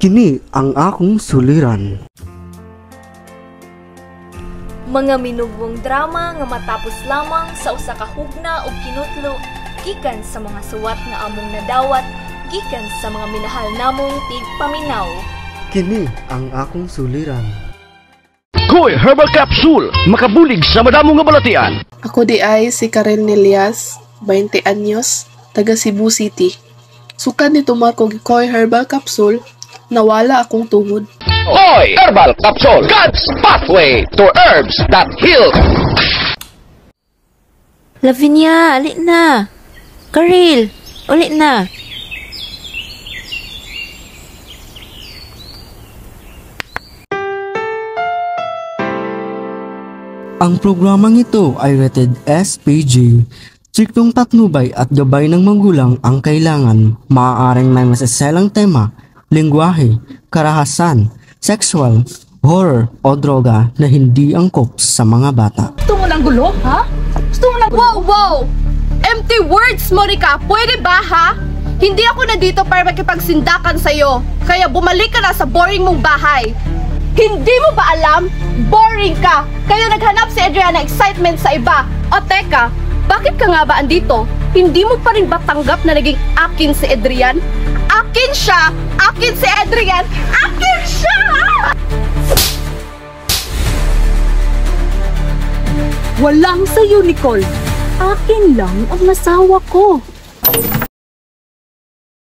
Kini ang akong suliran. Mga minugwong drama nga matapos lamang sa usa ka hugna o kinutlo gikan sa mga suwat nga among nadawat gikan sa mga minahal namong tigpaminaw. Kini ang akong suliran. Koy Herbal Capsule, makabulig sa madamo nga balatian. Ako di ay si Karen Nelias, 20 anyos, taga Cebu City. Sukan ni tumarko Koy Herbal Capsule, nawala akong tuhod. Koy Herbal Capsule, God's pathway to herbs that heal. Lavinia, uli na. Karil, uli na. Ang programang ito ay rated SPG. Striktong patnubay at gabay ng magulang ang kailangan. Maaaring may masaselang tema, lengguwahe, karahasan, sexual, horror o droga na hindi angkop sa mga bata. Gusto mo ng gulo, ha? Gusto mo ng gulo? Wow! Empty words, Monica! Pwede ba, ha? Hindi ako nandito para makipagsindakan sa'yo. Kaya bumalik ka na sa boring mong bahay. Hindi mo ba alam? Boring ka! Kaya naghanap si Adrian ng excitement sa iba. O teka, bakit ka nga ba andito? Hindi mo pa rin ba tanggap na naging akin si Adrian? Akin siya! Akin si Adrian! Akin siya! Walang sa'yo, Nicole. Akin lang ang asawa ko.